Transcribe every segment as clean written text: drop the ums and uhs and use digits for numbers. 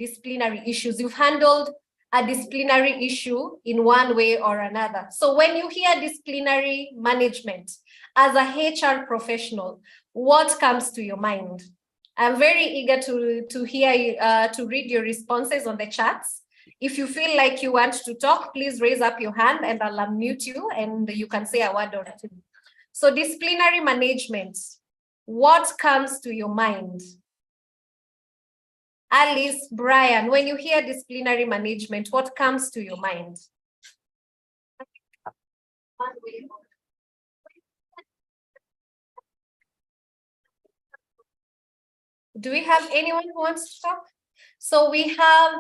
disciplinary issues. You've handled a disciplinary issue in one way or another. So when you hear disciplinary management as a HR professional, what comes to your mind? I'm very eager to hear, to read your responses on the chats. If you feel like you want to talk, please raise up your hand and I'll unmute you and you can say a word or two. So disciplinary management, what comes to your mind? Alice, Brian, when you hear disciplinary management, what comes to your mind? Do we have anyone who wants to talk? So we have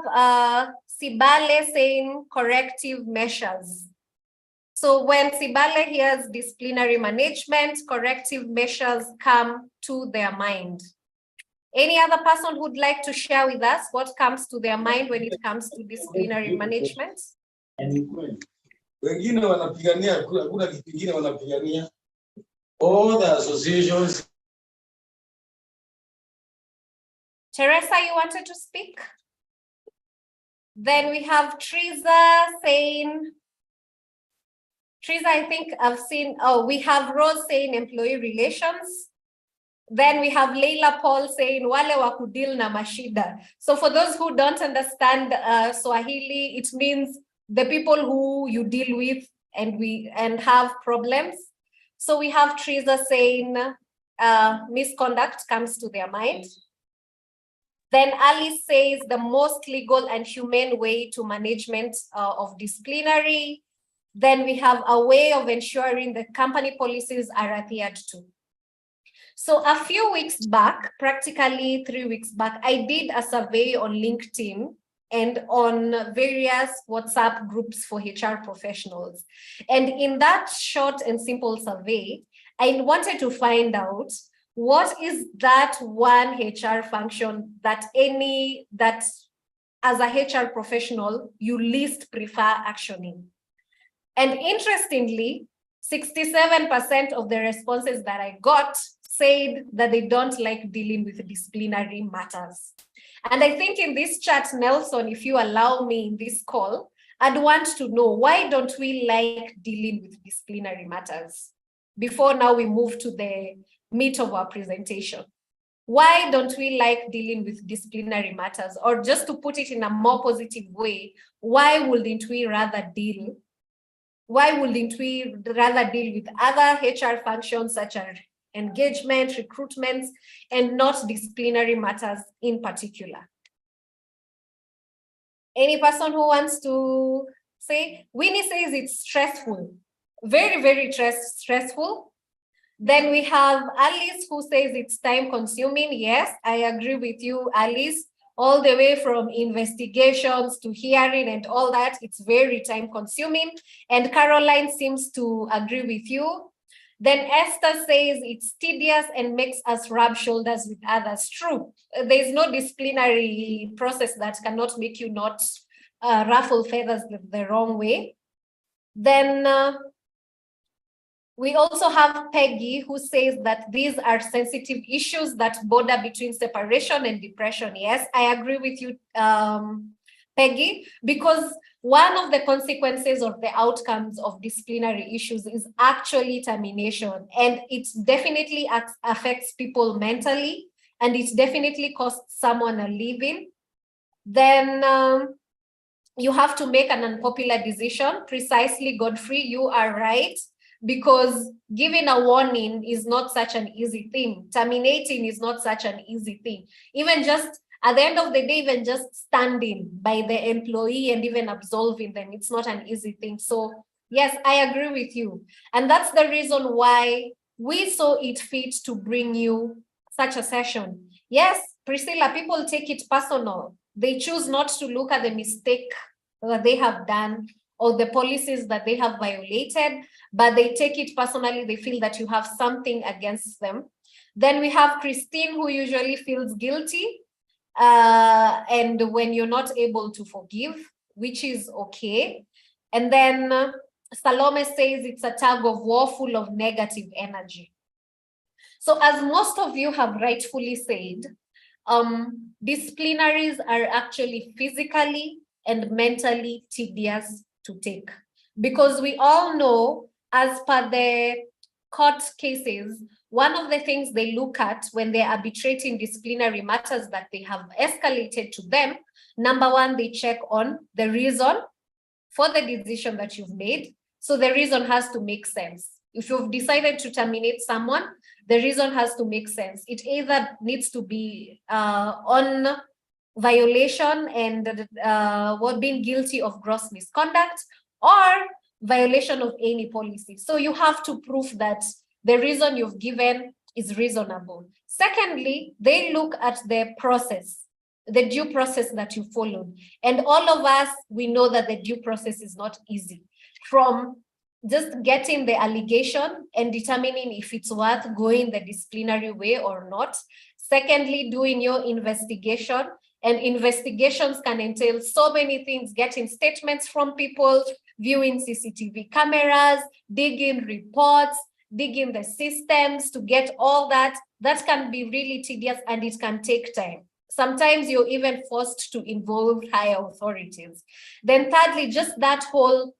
Sibale saying corrective measures. So when Sibale hears disciplinary management, corrective measures come to their mind. Any other person who'd like to share with us what comes to their mind when it comes to disciplinary management? All the associations. Teresa, you wanted to speak? Then we have Teresa saying, Teresa, I think I've seen, oh, we have Rose saying employee relations. Then we have Leila Paul saying wale wa kudil na mashida. So for those who don't understand Swahili, it means the people who you deal with and have problems. So we have Teresa saying misconduct comes to their mind. Then Alice says the most legal and humane way to management of disciplinary. Then we have a way of ensuring the company policies are adhered to. So a few weeks back, practically 3 weeks back, I did a survey on LinkedIn and on various WhatsApp groups for HR professionals. And in that short and simple survey, I wanted to find out what is that one HR function that as a HR professional, you least prefer actioning. And interestingly, 67% of the responses that I got said that they don't like dealing with disciplinary matters. And I think in this chat, Nelson, if you allow me in this call, I'd want to know, why don't we like dealing with disciplinary matters? Before now we move to the meat of our presentation. Why don't we like dealing with disciplinary matters? Or just to put it in a more positive way, why wouldn't we rather deal with other HR functions such as engagement, recruitments, and not disciplinary matters in particular? Any person who wants to say? Winnie says it's stressful, very, very stressful. Then we have Alice who says it's time consuming. Yes, I agree with you, Alice. All the way from investigations to hearing and all that, it's very time consuming. And Caroline seems to agree with you. Then Esther says it's tedious and makes us rub shoulders with others. True, there's no disciplinary process that cannot make you not ruffle feathers the wrong way. Then we also have Peggy who says that these are sensitive issues that border between separation and depression. Yes, I agree with you, Peggy, because one of the consequences of the outcomes of disciplinary issues is actually termination, and it definitely affects people mentally, and it definitely costs someone a living. Then you have to make an unpopular decision. Precisely, Godfrey, you are right, because giving a warning is not such an easy thing. Terminating is not such an easy thing. Even just at the end of the day, even just standing by the employee and even absolving them, it's not an easy thing. So yes, I agree with you. And that's the reason why we saw it fit to bring you such a session. Yes, Priscilla, people take it personal. They choose not to look at the mistake that they have done or the policies that they have violated, but they take it personally. They feel that you have something against them. Then we have Christine, who usually feels guilty. And when you're not able to forgive, which is okay. And then Salome says it's a tug of war full of negative energy. So as most of you have rightfully said, disciplinaries are actually physically and mentally tedious to take, because we all know, as per the court cases, one of the things they look at when they're arbitrating disciplinary matters that they have escalated to them, number one, they check on the reason for the decision that you've made. So the reason has to make sense. If you've decided to terminate someone, the reason has to make sense. It either needs to be on violation and being guilty of gross misconduct, or violation of any policy. So you have to prove that the reason you've given is reasonable. Secondly, they look at the process, the due process that you followed. And all of us, we know that the due process is not easy. From just getting the allegation and determining if it's worth going the disciplinary way or not. Secondly, doing your investigation. And investigations can entail so many things: getting statements from people, viewing CCTV cameras, digging reports, digging the systems to get all that. That can be really tedious and it can take time. Sometimes you're even forced to involve higher authorities. Then thirdly, just that whole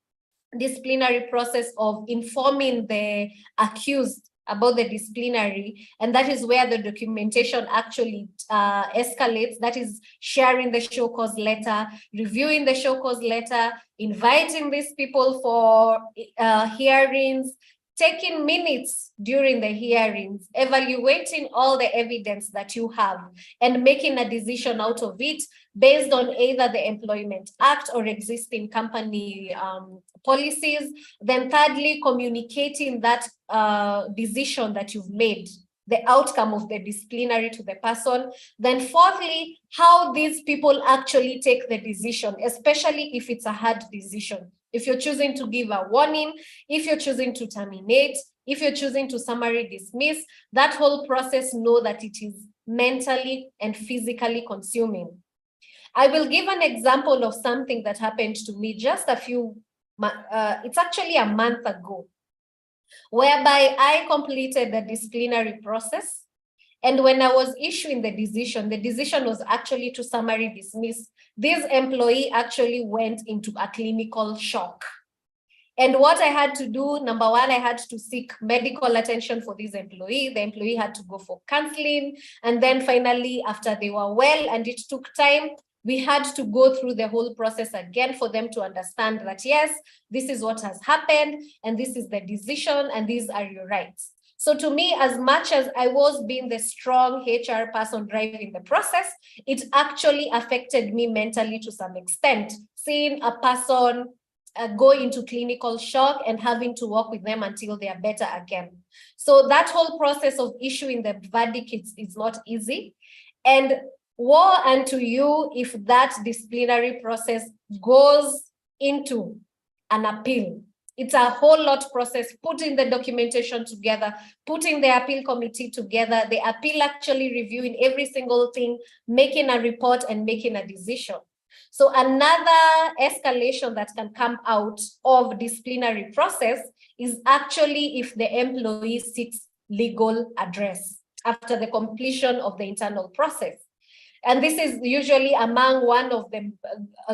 disciplinary process of informing the accused about the disciplinary, and that is where the documentation actually escalates. That is sharing the show cause letter, reviewing the show cause letter, inviting these people for hearings, taking minutes during the hearings, evaluating all the evidence that you have, and making a decision out of it based on either the Employment Act or existing company policies. Then thirdly, communicating that decision that you've made, the outcome of the disciplinary, to the person. Then fourthly, how these people actually take the decision, especially if it's a hard decision. If you're choosing to give a warning, if you're choosing to terminate, if you're choosing to summary dismiss, that whole process, know that it is mentally and physically consuming. I will give an example of something that happened to me just it's actually a month ago, whereby I completed the disciplinary process. And when I was issuing the decision was actually to summary dismiss. This employee actually went into a clinical shock. And what I had to do, number one, I had to seek medical attention for this employee. The employee had to go for counseling. And then finally, after they were well and it took time, we had to go through the whole process again for them to understand that, yes, this is what has happened, and this is the decision, and these are your rights. So to me, as much as I was being the strong HR person driving the process, it actually affected me mentally to some extent, seeing a person go into clinical shock and having to work with them until they are better again. So that whole process of issuing the verdict is not easy. And woe unto you if that disciplinary process goes into an appeal. It's a whole lot process, putting the documentation together, putting the appeal committee together, the appeal actually reviewing every single thing, making a report and making a decision. So another escalation that can come out of disciplinary process is actually if the employee seeks legal redress after the completion of the internal process. And this is usually among one of the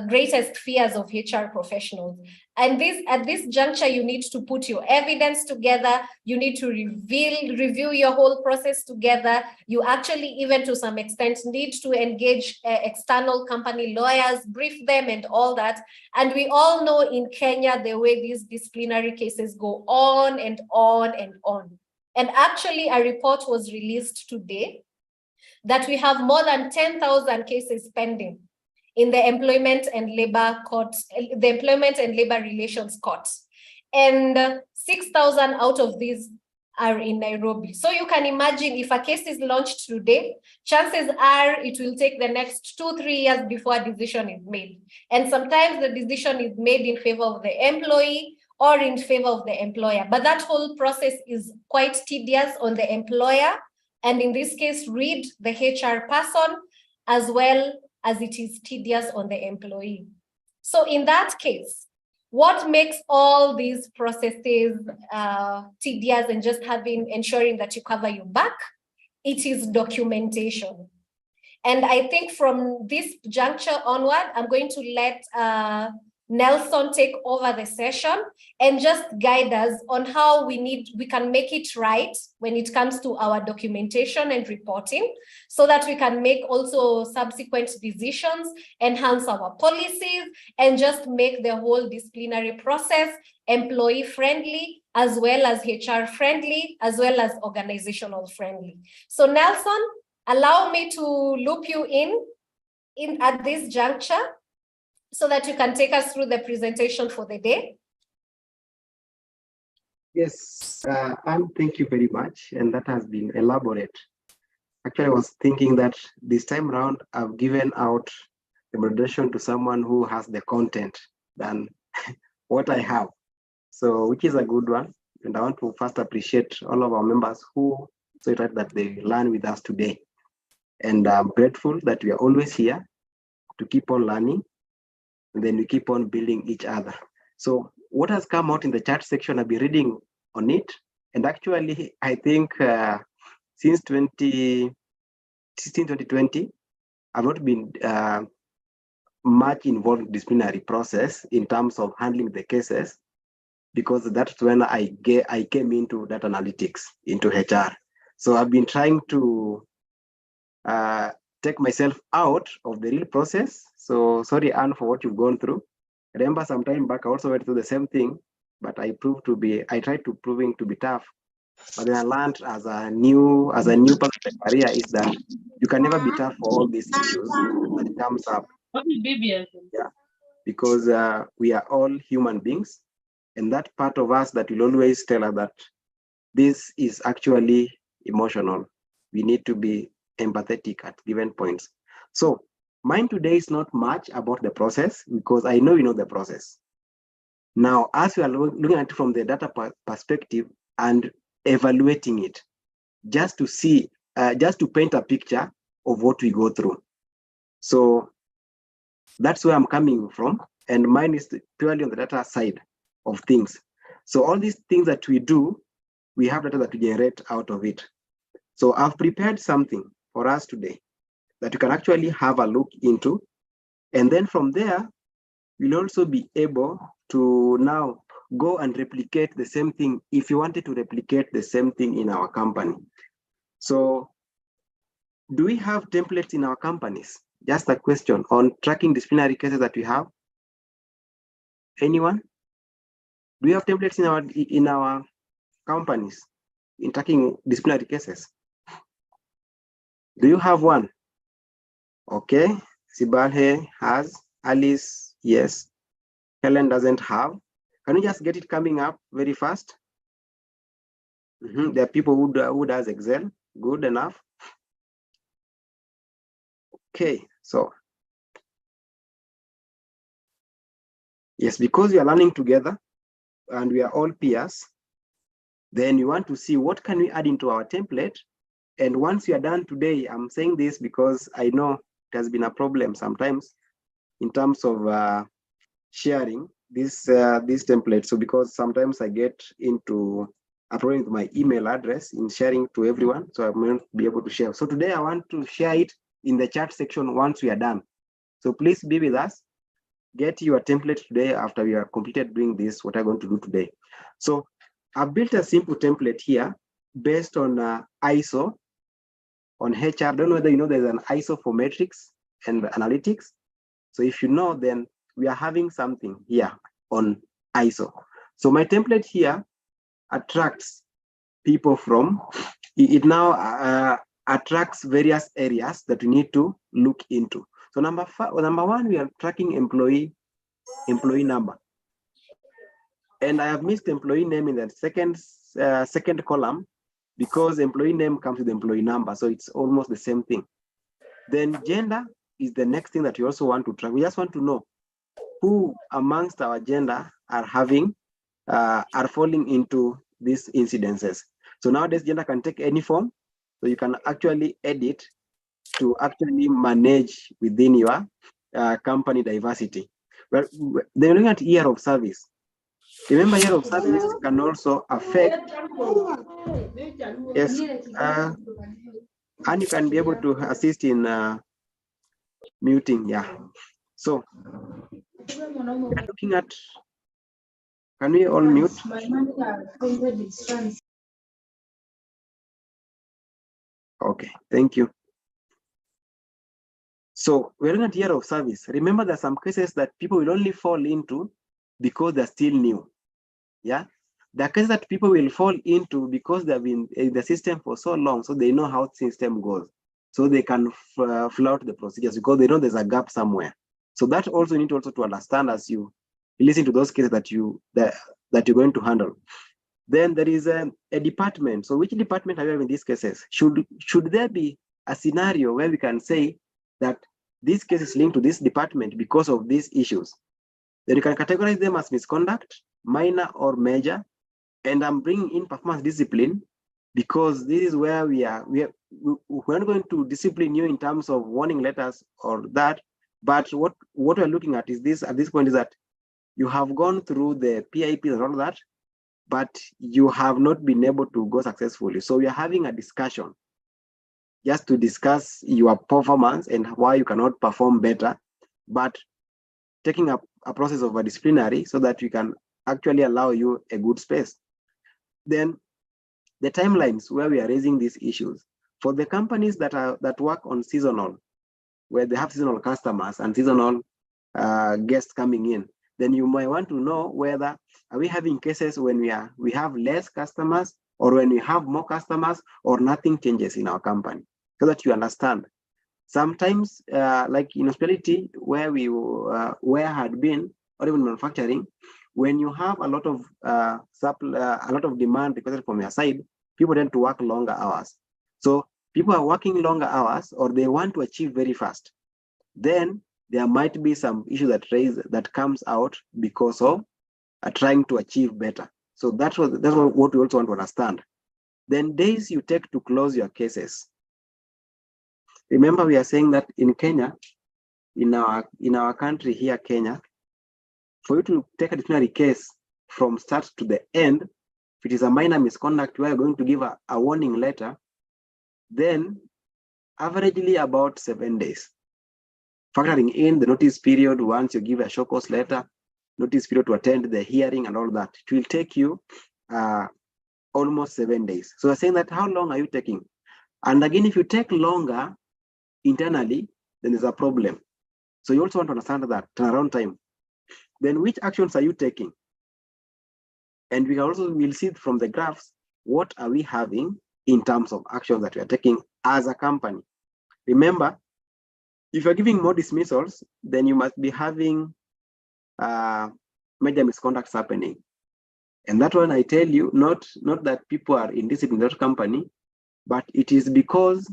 greatest fears of HR professionals. And at this juncture, you need to put your evidence together. You need to review your whole process together. You actually, even to some extent, need to engage external company lawyers, brief them and all that. And we all know in Kenya, the way these disciplinary cases go on and on and on. And actually, a report was released today that we have more than 10,000 cases pending in the Employment and Labor Court, the Employment and Labor Relations Court. And 6,000 out of these are in Nairobi. So you can imagine, if a case is launched today, chances are it will take the next 2-3 years before a decision is made. And sometimes the decision is made in favor of the employee or in favor of the employer. But that whole process is quite tedious on the employer. And in this case, read the HR person, as well as it is tedious on the employee. So in that case, what makes all these processes tedious and just ensuring that you cover your back? It is documentation. And I think from this juncture onward, I'm going to let Nelson take over the session and just guide us on how we can make it right when it comes to our documentation and reporting, so that we can make also subsequent decisions, enhance our policies, and just make the whole disciplinary process employee friendly, as well as HR friendly, as well as organizational friendly. So Nelson, allow me to loop you in at this juncture so that you can take us through the presentation for the day. Yes, Anne, thank you very much. And that has been elaborate. Actually, I was thinking that this time around, I've given out the moderation to someone who has the content than what I have. So, which is a good one. And I want to first appreciate all of our members who so that they learn with us today. And I'm grateful that we are always here to keep on learning, and then we keep on building each other. So what has come out in the chat section, I'll be reading on it. And actually, I think since 2020, I've not been much involved in disciplinary process in terms of handling the cases, because that's when I came into data analytics, into HR. So I've been trying to take myself out of the real process. So sorry, Anne, for what you've gone through. I remember some time back, I also went through the same thing, but I tried to proving to be tough. But then I learned as a new part of the career is that you can never be tough for all these issues that comes up. Yeah, because we are all human beings, and that part of us that will always tell us that this is actually emotional. We need to be empathetic at given points. So mine today is not much about the process, because I know you know the process. Now, as we are looking at it from the data perspective and evaluating it, just to see, just to paint a picture of what we go through. So that's where I'm coming from. And mine is purely on the data side of things. So all these things that we do, we have data that we generate out of it. So I've prepared something for us today that you can actually have a look into. And then from there, you'll also be able to now go and replicate the same thing if you wanted to replicate the same thing in our company. So do we have templates in our companies? Just a question on tracking disciplinary cases that we have. Anyone? Do we have templates in our companies in tracking disciplinary cases? Do you have one? Okay, Sibalhe has, Alice, yes. Helen doesn't have. Can you just get it coming up very fast? There are people who does Excel, good enough. Okay, so. Yes, because we are learning together and we are all peers, then you want to see what can we add into our template. And once you are done today, I'm saying this because I know it has been a problem sometimes in terms of sharing this template. So because sometimes I get into a problem with my email address in sharing to everyone, so I may not be able to share. So today I want to share it in the chat section once we are done. So please be with us. Get your template today after we are completed doing this, what I'm going to do today. So I've built a simple template here based on ISO on HR. I don't know whether you know there's an ISO for metrics and analytics. So if you know, then we are having something here on ISO. So my template here attracts people from, it now attracts various areas that we need to look into. So number one, we are tracking employee number. And I have missed employee name in the second column because employee name comes with employee number. So it's almost the same thing. Then gender is the next thing that you also want to track. We just want to know who amongst our gender are falling into these incidences. So nowadays gender can take any form. So you can actually edit to actually manage within your company diversity. But they're looking at year of service. Remember, year of service can also affect. Yes, and you can be able to assist in Muting, yeah. So we are looking at, can we all mute? Okay, thank you. So we're looking at year of service. Remember, there are some cases that people will only fall into because they're still new. Yeah. There are cases that people will fall into because they've been in the system for so long, so they know how the system goes. So they can flout the procedures because they know there's a gap somewhere. So that also you need also to understand as you listen to those cases that that you're going to handle. Then there is a department. So which department are you in these cases? Should there be a scenario where we can say that this case is linked to this department because of these issues? Then you can categorize them as misconduct, minor or major. And I'm bringing in performance discipline because this is where we're not going to discipline you in terms of warning letters or that. But what we're looking at is this at this point is that you have gone through the PIP and all that, but you have not been able to go successfully. So we are having a discussion just to discuss your performance and why you cannot perform better, but taking a process of a disciplinary so that we can actually allow you a good space. Then the timelines where we are raising these issues for the companies that work on seasonal, where they have seasonal customers and seasonal guests coming in, then you might want to know whether are we having cases when we have less customers or when we have more customers or nothing changes in our company, so that you understand. Sometimes, like in hospitality, where had been, or even manufacturing, when you have a lot of a lot of demand requested from your side, people tend to work longer hours. So people are working longer hours, or they want to achieve very fast. Then there might be some issue that comes out because of trying to achieve better. So that's what we also want to understand. Then days you take to close your cases. Remember, we are saying that in Kenya, in our country here, Kenya, for you to take a disciplinary case from start to the end, if it is a minor misconduct, we are going to give a warning letter, then averagely about 7 days. Factoring in the notice period once you give a show cause letter, notice period to attend the hearing and all that, it will take you almost 7 days. So we're saying that how long are you taking? And again, if you take longer internally, then there's a problem. So you also want to understand that turnaround time. Then which actions are you taking? And we also will see from the graphs, what are we having in terms of actions that we are taking as a company? Remember, if you're giving more dismissals, then you must be having major misconducts happening. And that one, I tell you, not that people are indisciplined in that company, but it is because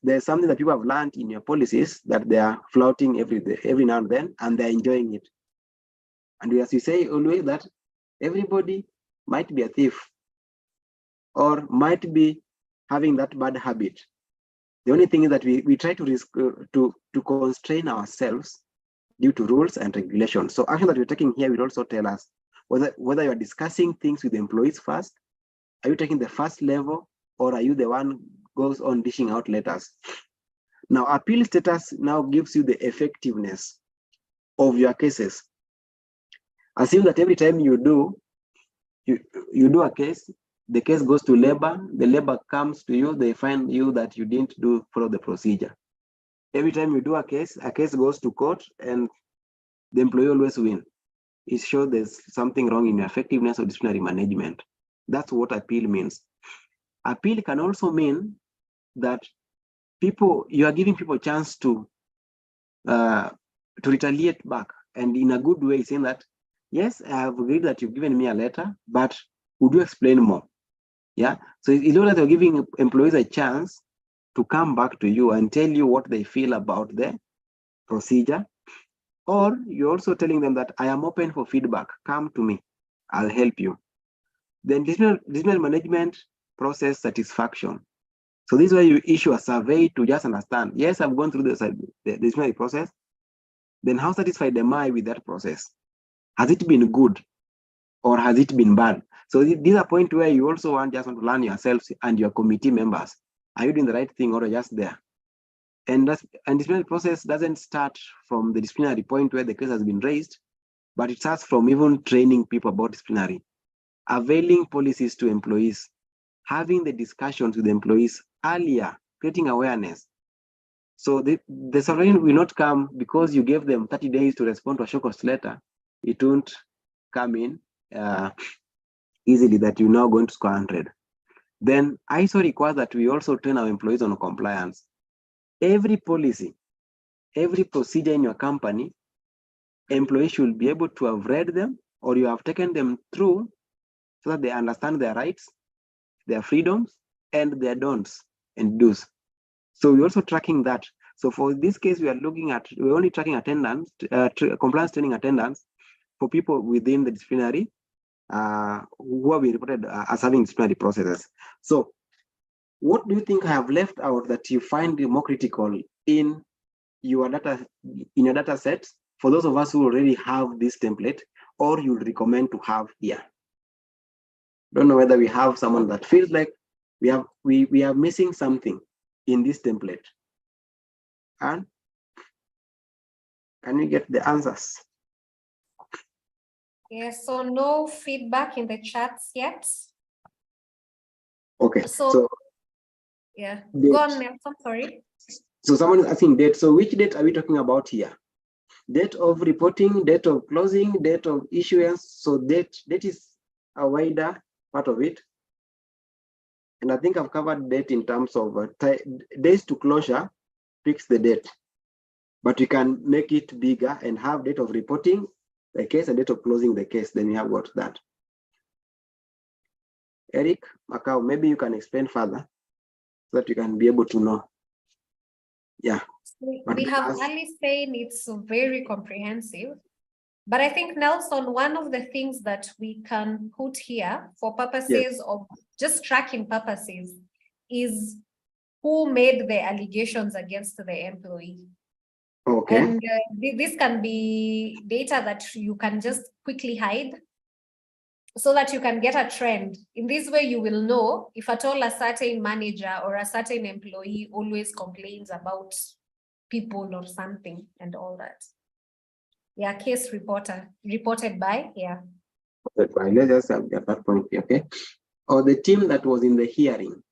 there's something that people have learned in your policies that they are flouting every now and then, and they're enjoying it. And as we say always, that everybody might be a thief or might be having that bad habit. The only thing is that we try to constrain ourselves due to rules and regulations. So action that we're taking here will also tell us whether you're discussing things with the employees first, are you taking the first level, or are you the one goes on dishing out letters? Now, appeal status now gives you the effectiveness of your cases. Assume that every time you do a case, the case goes to labor, the labor comes to you, they find you that you didn't follow the procedure. Every time you do a case goes to court, and the employee always wins. It shows there's something wrong in your effectiveness of disciplinary management. That's what appeal means. Appeal can also mean that you are giving people a chance to retaliate back, and in a good way, saying that, yes, I have agreed that you've given me a letter, but would you explain more? Yeah. So it's not that you're giving employees a chance to come back to you and tell you what they feel about the procedure, or you're also telling them that I am open for feedback. Come to me, I'll help you. Then disciplinary management process satisfaction. So this is where you issue a survey to just understand, yes, I've gone through the disciplinary process. Then how satisfied am I with that process? Has it been good or has it been bad? So these are points where you also just want to learn yourselves and your committee members. Are you doing the right thing or just there? And disciplinary process doesn't start from the disciplinary point where the case has been raised, but it starts from even training people about disciplinary, availing policies to employees, having the discussions with the employees earlier, creating awareness. So the solution will not come because you gave them 30 days to respond to a show cause letter. It won't come in easily that you're now going to score 100. Then ISO requires that we also train our employees on compliance. Every policy, every procedure in your company, employees should be able to have read them or you have taken them through so that they understand their rights, their freedoms, and their don'ts and do's. So we're also tracking that. So for this case, we're only tracking attendance, compliance training attendance for people within the disciplinary who have been reported as having disciplinary processes. So what do you think I have left out that you find more critical in your data set for those of us who already have this template, or you recommend to have here? Don't know whether we have someone that feels like we are missing something in this template. And can we get the answers? Yes, so no feedback in the chats yet. Okay, so yeah, date. Go on, Nelson, sorry. So someone is asking date. So which date are we talking about here? Date of reporting, date of closing, date of issuance. So date is a wider part of it. And I think I've covered date in terms of days to closure, fix the date. But we can make it bigger and have date of reporting the case and date of closing the case. Then we have got that. Eric, Macau, maybe you can explain further so that you can be able to know. Yeah. We have Alice saying it's very comprehensive. But I think, Nelson, one of the things that we can put here for purposes of just tracking purposes is who made the allegations against the employee. Okay. And this can be data that you can just quickly hide so that you can get a trend. In this way, you will know if at all a certain manager or a certain employee always complains about people or something and all that. Yeah, case reported by, yeah. Let's just have that point, okay? Or the team that was in the hearing.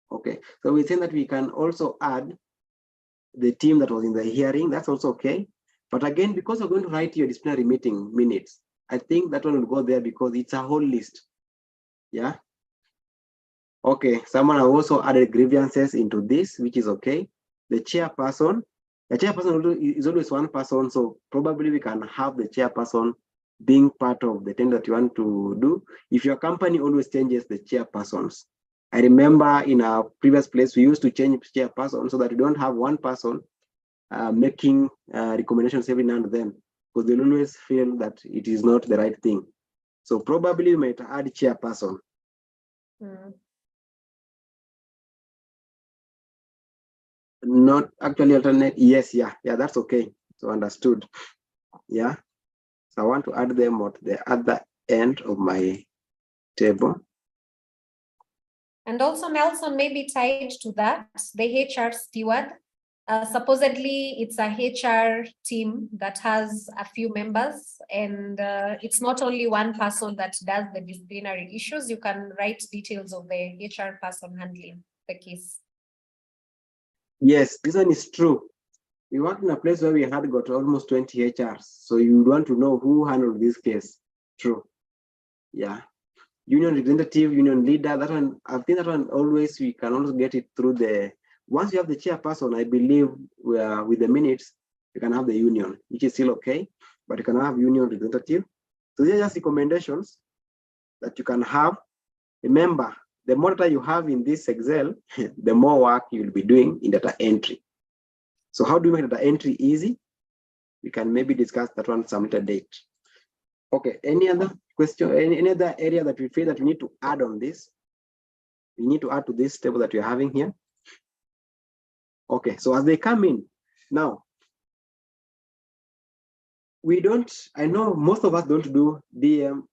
Okay, so we say that we can also add the team that was in the hearing. That's also okay. But again, because we're going to write your disciplinary meeting minutes, I think that one will go there because it's a whole list. Yeah. Okay, someone has also added grievances into this, which is okay. The chairperson is always one person, so probably we can have the chairperson being part of the thing that you want to do. If your company always changes the chairpersons, I remember in our previous place, we used to change chairperson so that we don't have one person making recommendations every now and then, because they'll always feel that it is not the right thing. So probably we might add chairperson. Not actually alternate. Yes, yeah, that's okay. So understood. Yeah. So I want to add them at the other end of my table. And also, Nelson, maybe tied to that, the HR steward. Supposedly, it's a HR team that has a few members, and it's not only one person that does the disciplinary issues. You can write details of the HR person handling the case. Yes, this one is true. We work in a place where we had got almost 20 HRs. So you want to know who handled this case. True. Yeah. Union representative, union leader, that one, I think that one always, we can also get it through the, once you have the chairperson, I believe with the minutes, you can have the union, which is still okay, but you can have union representative. So these are just recommendations that you can have. Remember, the more data you have in this Excel, the more work you'll be doing in data entry. So how do we make data entry easy? We can maybe discuss that one some later date. Okay, any other question, any other area that we feel that we need to add on this? We need to add to this table that we're having here. Okay, so as they come in, now, I know most of us don't do DM,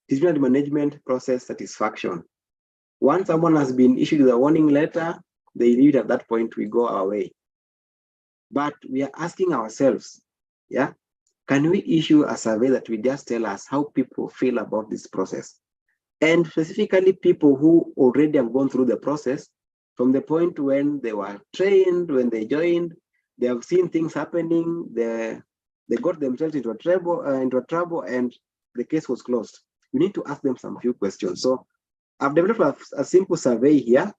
disciplinary management process satisfaction. Once someone has been issued with a warning letter they leave it at that point, we go our way. But we are asking ourselves, yeah, can we issue a survey that will just tell us how people feel about this process? And specifically people who already have gone through the process from the point when they were trained, when they joined, they have seen things happening, they got themselves into a trouble and the case was closed. We need to ask them some few questions. So I've developed a simple survey here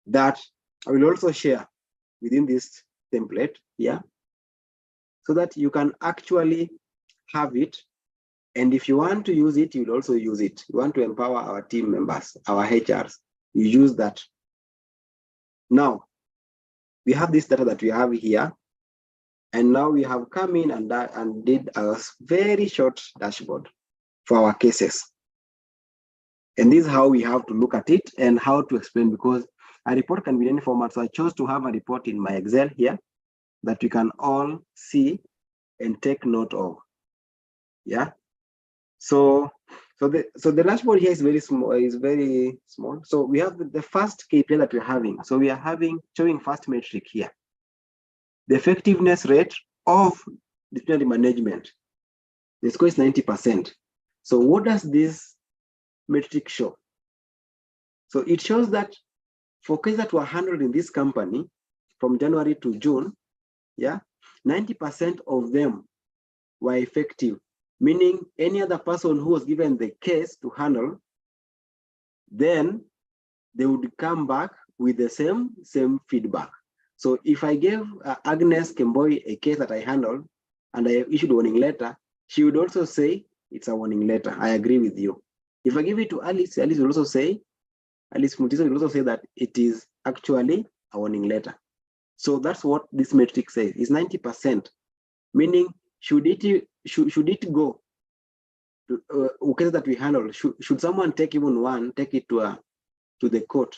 that I will also share within this template here, so that you can actually have it. And if you want to use it, you'll also use it. You want to empower our team members, our HRs, you use that. Now, we have this data that we have here. And now we have come in and did a very short dashboard for our cases. And this is how we have to look at it and how to explain, because a report can be in any format. So I chose to have a report in my Excel here that we can all see and take note of. Yeah. So the dashboard here is very small. So we have the first KPI that we're having. So we are showing first metric here, the effectiveness rate of disciplinary management. The score is 90%. So what does this metric show? So it shows that for cases that were handled in this company from January to June, yeah, 90% of them were effective, meaning any other person who was given the case to handle, then they would come back with the same feedback. So if I gave Agnes Kemboi a case that I handled and I issued a warning letter, she would also say it's a warning letter. I agree with you. If I give it to Alice, Alice will also say, Alice Mutiso will also say that it is actually a warning letter. So that's what this metric says, is 90%, meaning should it go to cases that we handle, should someone take even one, take it to the court,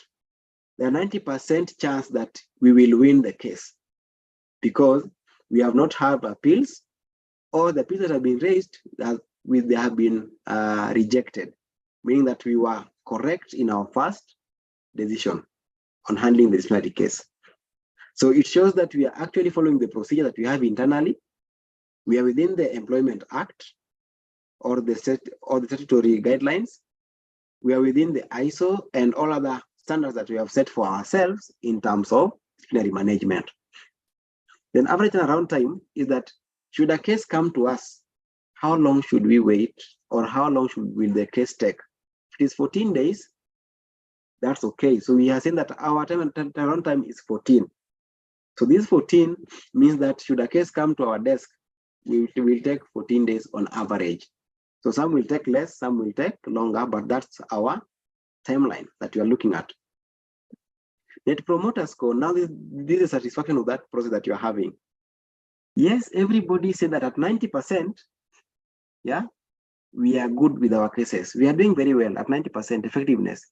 there are 90% chance that we will win the case because we have not had appeals, or the appeals that have been raised they have been rejected, meaning that we were correct in our first decision on handling the disciplinary case. So it shows that we are actually following the procedure that we have internally. We are within the Employment Act or the statutory guidelines. We are within the ISO and all other standards that we have set for ourselves in terms of disciplinary management. Then average turnaround time is that should a case come to us, how long should we wait, or how long will the case take? If it is 14 days, that's okay. So we are saying that our turnaround time is 14. So this 14 means that should a case come to our desk, we will take 14 days on average. So some will take less, some will take longer, but that's our timeline that we are looking at. Net Promoter Score, now this is satisfaction of that process that you're having. Yes, everybody said that at 90%, yeah, we are good with our cases. We are doing very well at 90% effectiveness.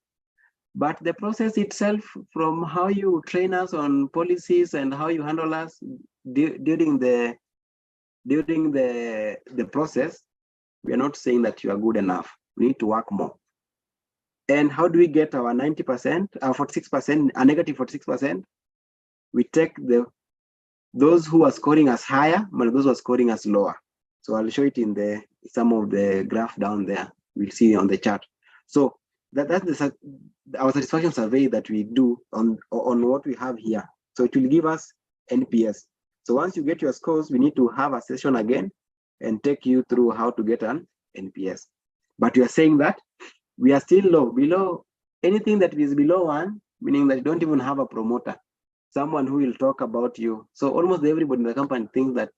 But the process itself, from how you train us on policies and how you handle us during the process, we are not saying that you are good enough. We need to work more. And how do we get our 90%, our 46%, a negative 46%? We take those who are scoring us higher, but those who are scoring us lower. So I'll show it in some of the graph down there. We'll see on the chart. So that's our satisfaction survey that we do on what we have here. So it will give us NPS. So once you get your scores, we need to have a session again and take you through how to get an NPS. But we are saying that we are still low, below anything that is below 1, meaning that you don't even have a promoter, someone who will talk about you. So almost everybody in the company thinks that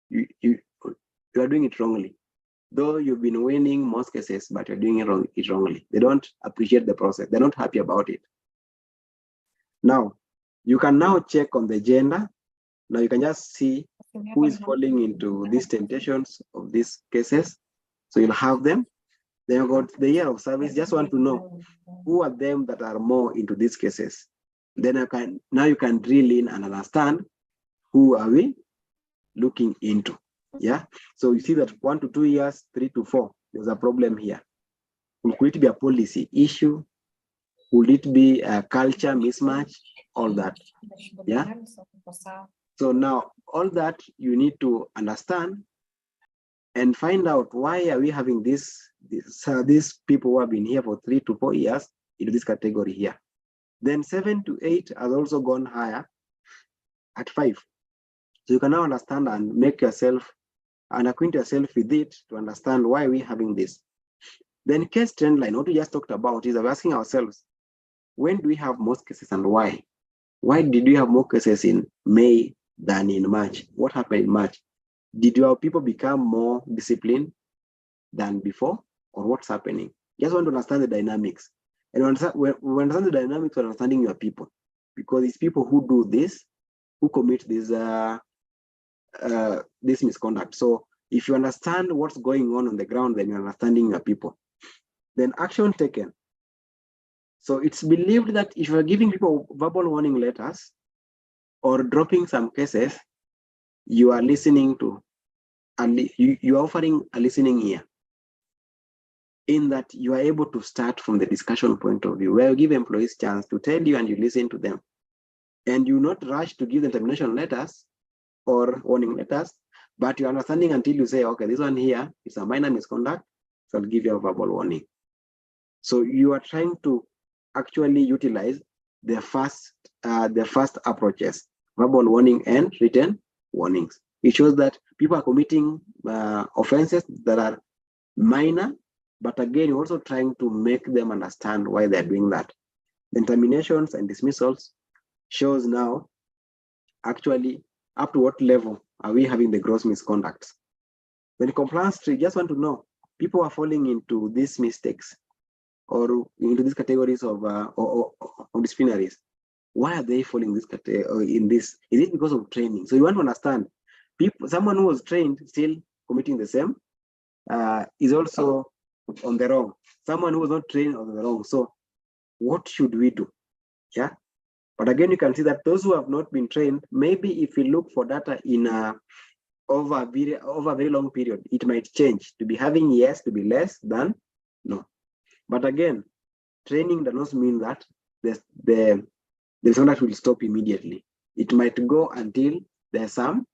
you are doing it wrongly. Though you've been winning most cases, but you're doing it wrongly. They don't appreciate the process. They're not happy about it. Now, you can now check on the gender. Now you can just see who is falling into these temptations of these cases. So you'll have them. Then you got the year of service. Just want to know who are them that are more into these cases. Then you can drill in and understand who are we looking into. Yeah. So you see that 1 to 2 years, 3 to 4, there's a problem here. Could it be a policy issue? Would it be a culture mismatch? All that. Yeah. So now all that you need to understand and find out why are we having these people who have been here for 3 to 4 years into this category here. Then 7 to 8 has also gone higher at 5. So you can now understand and make yourself and acquaint yourself with it to understand why we're having this. Then case trend line, what we just talked about is we're asking ourselves, when do we have most cases and why? Why did we have more cases in May than in March? What happened in March? Did our people become more disciplined than before, or what's happening? Just want to understand the dynamics. And when we understand the dynamics, we're understanding your people, because it's people who do this, who commit this misconduct. So if you understand what's going on the ground, then you're understanding your people. Then action taken. So it's believed that if you're giving people verbal warning letters or dropping some cases, you are listening to, and you are offering a listening ear, in that you are able to start from the discussion point of view, where you give employees chance to tell you and you listen to them. And you not rush to give them termination letters or warning letters, but you're understanding until you say, okay, this one here is a minor misconduct, so I'll give you a verbal warning. So you are trying to actually utilize the first approaches, verbal warning and written warnings. It shows that people are committing offenses that are minor, but again, you're also trying to make them understand why they're doing that. Then terminations and dismissals shows now actually up to what level are we having the gross misconducts. Then compliance tree, just want to know, people are falling into these mistakes or into these categories of disciplinaries. Why are they falling this in this? Is it because of training? So you want to understand, someone who was trained still committing the same is also on the wrong. Someone who was not trained on the wrong. So what should we do? Yeah. But again, you can see that those who have not been trained, maybe if we look for data in over a very long period, it might change to be having yes to be less than no. But again, training does not mean that the misconduct will stop immediately. It might go until there's some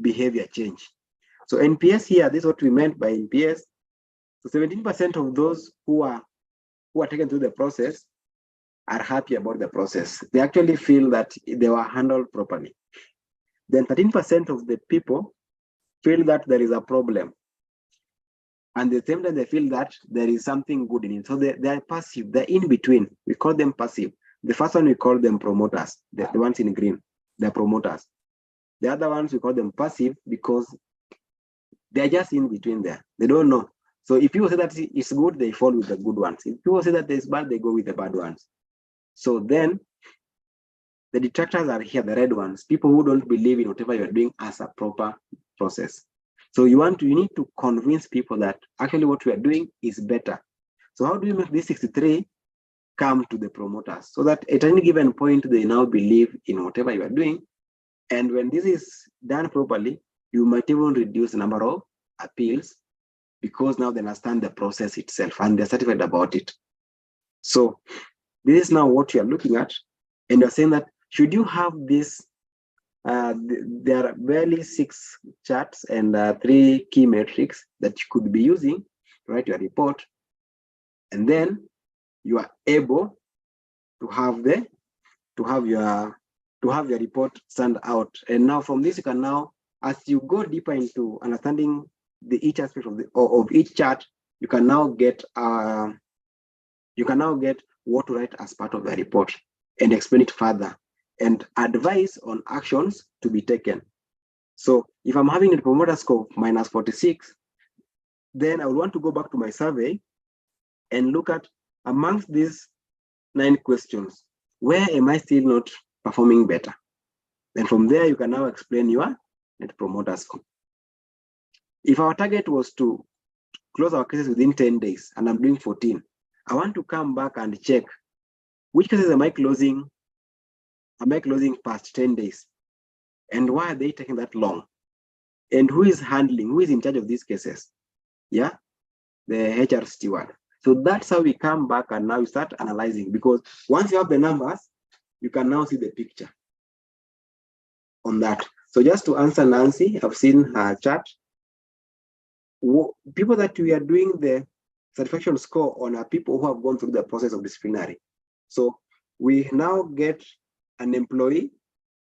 behavior change. So NPS here, this is what we meant by NPS. So 17% of those who are taken through the process are happy about the process. They actually feel that they were handled properly. Then 13% of the people feel that there is a problem. And at the same time, they feel that there is something good in it. So they are passive, they're in between. We call them passive. The first one, we call them promoters, the ones in green, they're promoters. The other ones, we call them passive because they're just in between there. They don't know. So if people say that it's good, they fall with the good ones. If people say that it's bad, they go with the bad ones. So then the detractors are here, the red ones, people who don't believe in whatever you're doing as a proper process. So you need to convince people that actually what we are doing is better. So how do we make this 63 come to the promoters so that at any given point, they now believe in whatever you are doing. And when this is done properly, you might even reduce the number of appeals because now they understand the process itself and they're certified about it. So this is now what you're looking at. And you're saying that should you have this, there are barely 6 charts and 3 key metrics that you could be using to write your report. And then you are able to have your report stand out. And now from this, you can now, as you go deeper into understanding each aspect of each chart, you can now get what to write as part of the report and explain it further and advise on actions to be taken. So if I'm having a promoter score of minus 46, then I would want to go back to my survey and look at amongst these 9 questions, where am I still not performing better? Then from there, you can now explain your net promoter score. If our target was to close our cases within 10 days and I'm doing 14, I want to come back and check which cases am I closing past 10 days? And why are they taking that long? And who is in charge of these cases? Yeah, the HR steward. So that's how we come back and now we start analyzing, because once you have the numbers, you can now see the picture on that. So just to answer Nancy, I've seen her chat. People that we are doing the satisfaction score on are people who have gone through the process of disciplinary. So we now get an employee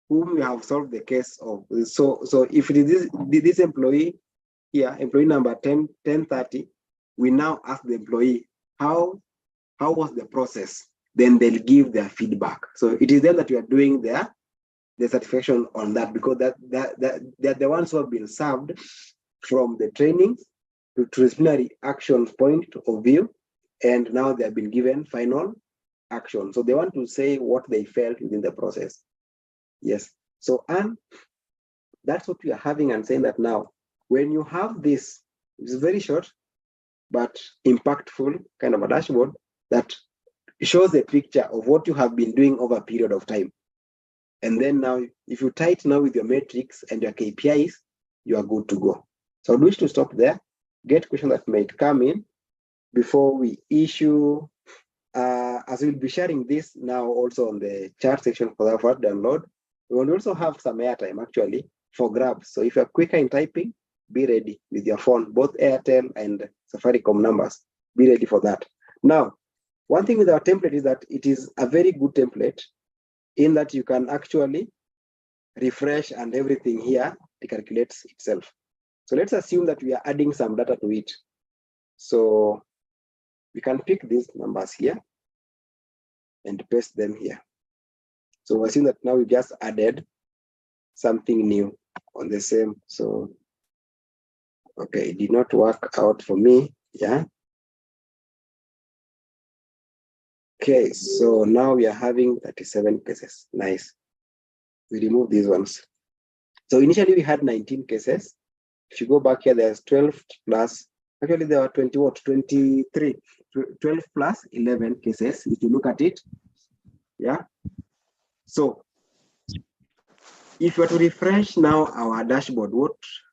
whom we have solved the case of. So if it is this employee here, employee number 1030, we now ask the employee, how was the process? Then they'll give their feedback. So it is them that we are doing the satisfaction on that, because they're the ones who have been served from the training to disciplinary action point of view, and now they have been given final action. So they want to say what they felt within the process. Yes. So, and that's what we are having and saying that now, when you have this, it's very short but impactful kind of a dashboard that shows a picture of what you have been doing over a period of time. And then now, if you tie it now with your metrics and your KPIs, you are good to go. So I wish to stop there, get questions that might come in before we issue, as we'll be sharing this now also on the chat section for that download. We will also have some airtime actually for grabs. So if you're quicker in typing, be ready with your phone, both Airtel and Safaricom numbers. Be ready for that. Now, one thing with our template is that it is a very good template in that you can actually refresh and everything here, it calculates itself. So let's assume that we are adding some data to it. So we can pick these numbers here and paste them here. So we assume that now we just added something new on the same. So, okay, it did not work out for me. Yeah. Okay, so now we are having 37 cases. Nice. We remove these ones. So initially we had 19 cases. If you go back here, there's 12 plus, actually there are 23, 12 plus 11 cases, if you look at it. Yeah. So if you were to refresh now our dashboard,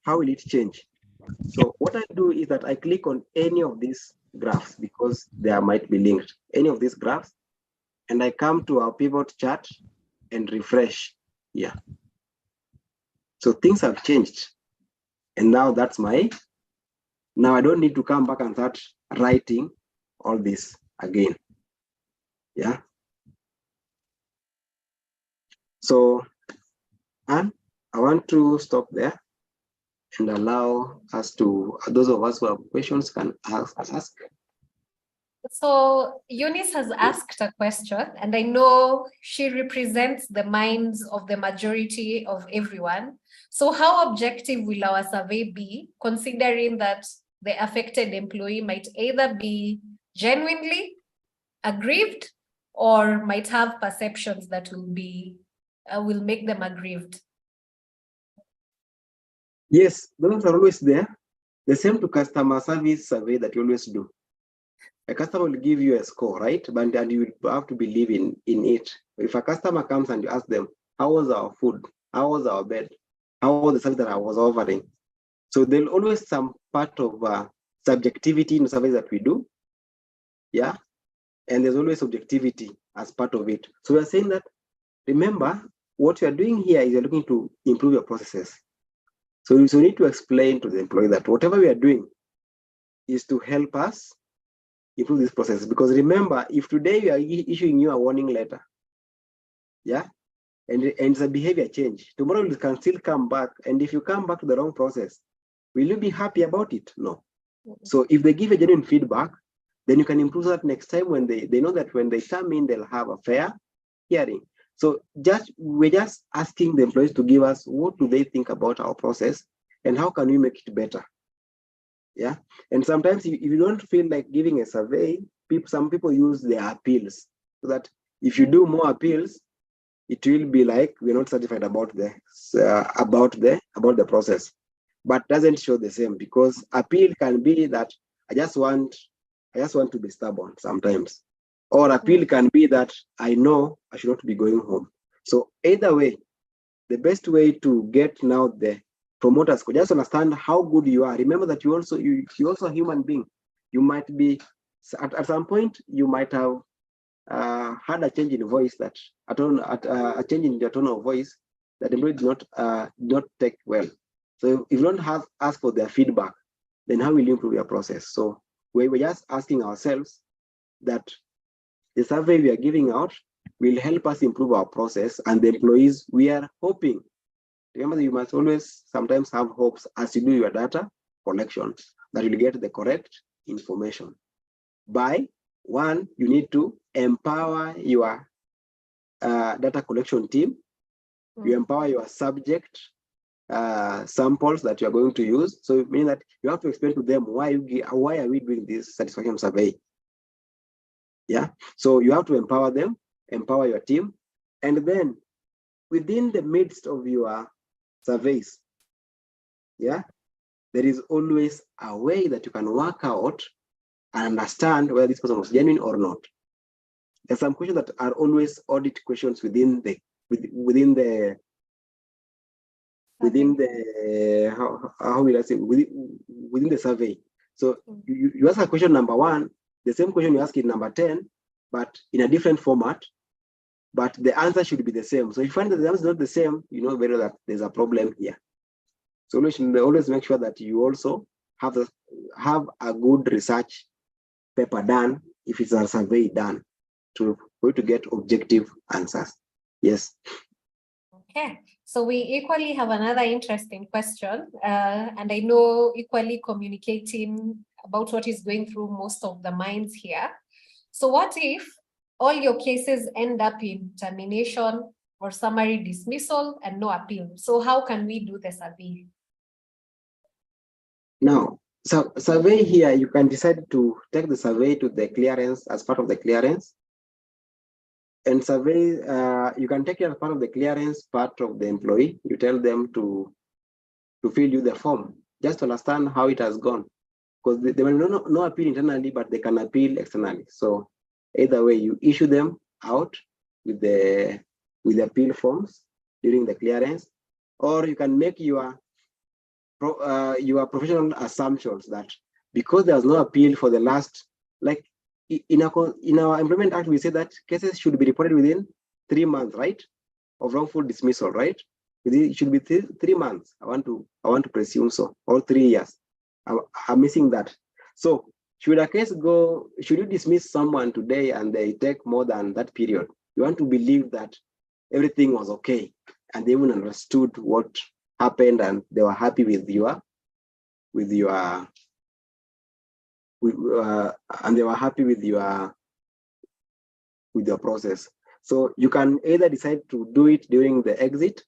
how will it change? So what I do is that I click on any of these graphs because they might be linked, any of these graphs, and I come to our pivot chart and refresh here. So things have changed. And now that's now I don't need to come back and start writing all this again. Yeah. So, and I want to stop there and allow us to, those of us who have questions can ask. So Eunice has asked a question, and I know she represents the minds of the majority of everyone. So how objective will our survey be, considering that the affected employee might either be genuinely aggrieved or might have perceptions that will make them aggrieved? Yes, those are always there. The same to customer service survey that you always do. A customer will give you a score, right? And you have to believe in it. If a customer comes and you ask them, how was our food? How was our bed? How was the service that I was offering? So there's always some part of subjectivity in the surveys that we do. Yeah. And there's always objectivity as part of it. So we're saying that, remember, what you're doing here is you're looking to improve your processes. So you need to explain to the employee that whatever we are doing is to help us improve this process. Because remember, if today we are issuing you a warning letter, yeah, and it's a behavior change, tomorrow you can still come back. And if you come back to the wrong process, will you be happy about it? No. So if they give a genuine feedback, then you can improve that next time when they know that when they come in, they'll have a fair hearing. So we're just asking the employees to give us what do they think about our process and how can we make it better. Yeah. And sometimes if you don't feel like giving a survey, some people use their appeals, so that if you do more appeals, it will be like we're not satisfied about the process, but doesn't show the same, because appeal can be that I just want to be stubborn sometimes, or appeal can be that I know I should not be going home. So either way, the best way to get now the promoters could just understand how good you are. Remember that you're also a human being. You might be at some point you might have had a change in voice that a change in your tone of voice that employee did not take well. So if you don't ask for their feedback, then how will you improve your process? So we're just asking ourselves that the survey we are giving out will help us improve our process, and the employees, we are hoping. Remember that you must always sometimes have hopes as you do your data collection that you'll get the correct information. By one, you need to empower your data collection team. You empower your subject samples that you are going to use. So it means that you have to explain to them why are we doing this satisfaction survey. Yeah, so you have to empower them, empower your team, and then within the midst of your surveys, yeah, there is always a way that you can work out and understand whether this person was genuine or not. There's some questions that are always audit questions within the how will I say, within the survey. So you ask a question number 1, the same question you ask in number 10, but in a different format, but the answer should be the same. So if you find that the answer is not the same, you know better that there's a problem here. So always make sure that you also have a good research paper done if it's a survey done for you to get objective answers. Yes. Okay, so we equally have another interesting question, and I know equally communicating about what is going through most of the minds here. So what if all your cases end up in termination or summary dismissal and no appeal? So how can we do the survey? Now, so survey here, you can decide to take the survey to the clearance as part of the clearance. And survey, you can take it as part of the clearance part of the employee. You tell them to fill you the form, just to understand how it has gone. Because they will no appeal internally, but they can appeal externally. So either way, you issue them out with the appeal forms during the clearance, or you can make your professional assumptions that because there's no appeal for the last, like in our Employment Act, we say that cases should be reported within 3 months, right, of wrongful dismissal, right? It should be 3 months. I want to presume so, or 3 years. I'm missing that. So should you dismiss someone today and they take more than that period? You want to believe that everything was okay and they even understood what happened and they were happy with your process. So you can either decide to do it during the exit.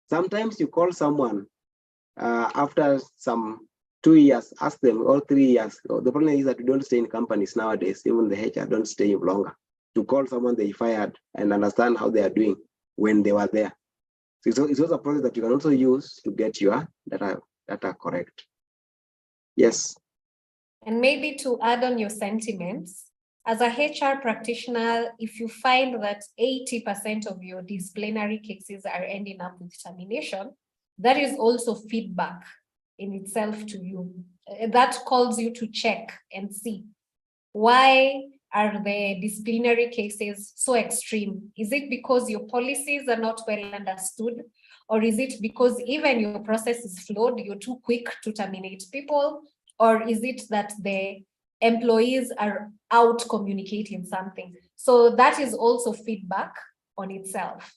Sometimes you call someone after some 2 years, ask them, or 3 years. The problem is that we don't stay in companies nowadays. Even the HR don't stay longer. To call someone they fired and understand how they are doing when they were there. So it's also a process that you can also use to get your data correct. Yes. And maybe to add on your sentiments, as a HR practitioner, if you find that 80% of your disciplinary cases are ending up with termination, that is also feedback in itself to you. That calls you to check and see, why are the disciplinary cases so extreme? Is it because your policies are not well understood? Or is it because even your process is flawed, you're too quick to terminate people? Or is it that the employees are out communicating something? So that is also feedback on itself.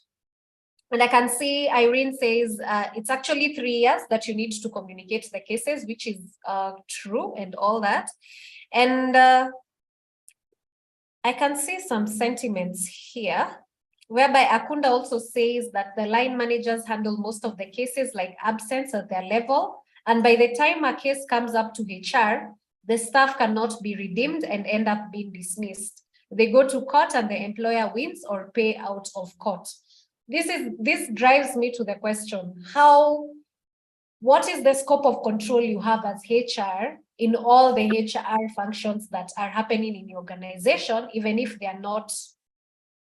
And I can see Irene says it's actually 3 years that you need to communicate the cases, which is true and all that. And I can see some sentiments here, whereby Akunda also says that the line managers handle most of the cases like absence at their level. And by the time a case comes up to HR, the staff cannot be redeemed and end up being dismissed. They go to court and the employer wins or pay out of court. This drives me to the question, what is the scope of control you have as HR in all the HR functions that are happening in your organization, even if they are not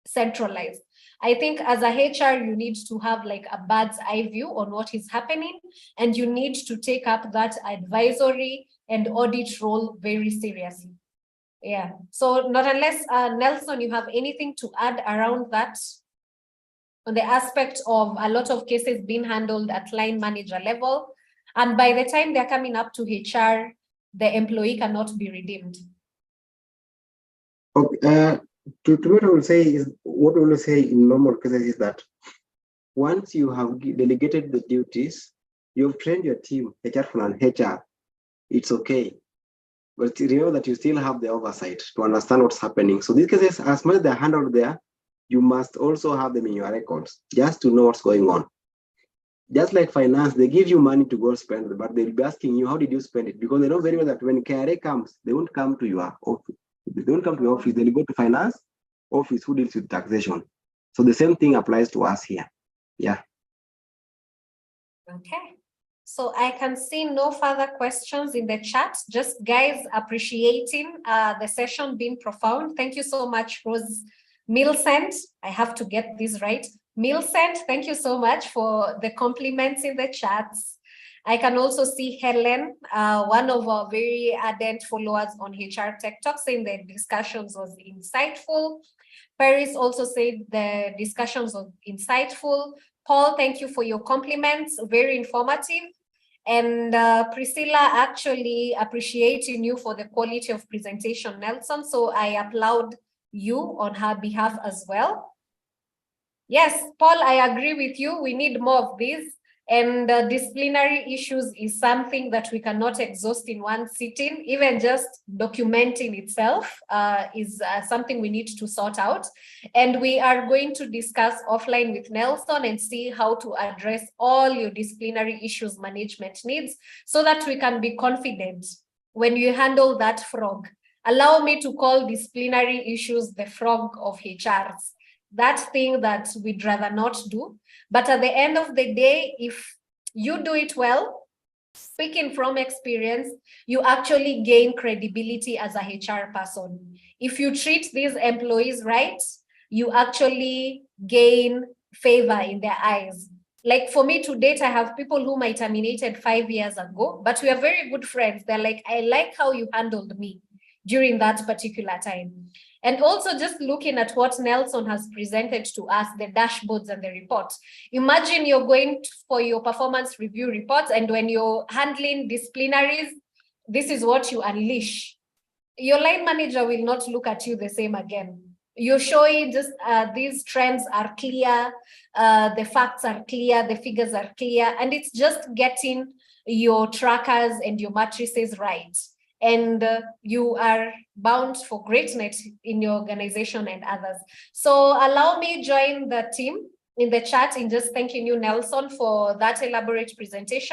centralized? I think as a HR, you need to have like a bird's eye view on what is happening, and you need to take up that advisory and audit role very seriously. Yeah. So not unless, Nelson, you have anything to add around that on the aspect of a lot of cases being handled at line manager level. And by the time they're coming up to HR, the employee cannot be redeemed. Okay, to what I will say is, what we will say in normal cases is that once you have delegated the duties, you've trained your team, HR and HR, it's okay. But remember that you still have the oversight to understand what's happening. So these cases, as much as they're handled there, you must also have them in your records just to know what's going on. Just like finance, they give you money to go spend, but they'll be asking you, how did you spend it? Because they know very well that when KRA comes, they won't come to your office. They don't come to your office, they'll go to finance office who deals with taxation. So the same thing applies to us here. Yeah. Okay. So I can see no further questions in the chat. Just guys appreciating the session being profound. Thank you so much, Rose Milcent. I have to get this right. Milcent, thank you so much for the compliments in the chats. I can also see Helen, one of our very ardent followers on HR Tech Talk, saying the discussions was insightful. Paris also said the discussions were insightful. Paul, thank you for your compliments, very informative. And Priscilla, actually appreciating you for the quality of presentation, Nelson. So I applaud you on her behalf as well. Yes, Paul, I agree with you. We need more of this. And disciplinary issues is something that we cannot exhaust in one sitting. Even just documenting itself is something we need to sort out. And we are going to discuss offline with Nelson and see how to address all your disciplinary issues management needs so that we can be confident when you handle that frog. Allow me to call disciplinary issues the frog of HRs. That thing that we'd rather not do. But at the end of the day, if you do it well, speaking from experience, you actually gain credibility as a HR person. If you treat these employees right, you actually gain favor in their eyes. Like for me to date, I have people whom I terminated 5 years ago, but we are very good friends. They're like, I like how you handled me during that particular time. And also just looking at what Nelson has presented to us, the dashboards and the reports. Imagine you're going for your performance review reports, and when you're handling disciplinaries, this is what you unleash. Your line manager will not look at you the same again. You're showing just these trends are clear, the facts are clear, the figures are clear, and it's just getting your trackers and your matrices right. And you are bound for greatness in your organization and others. So allow me join the team in the chat in just thanking you, Nelson, for that elaborate presentation.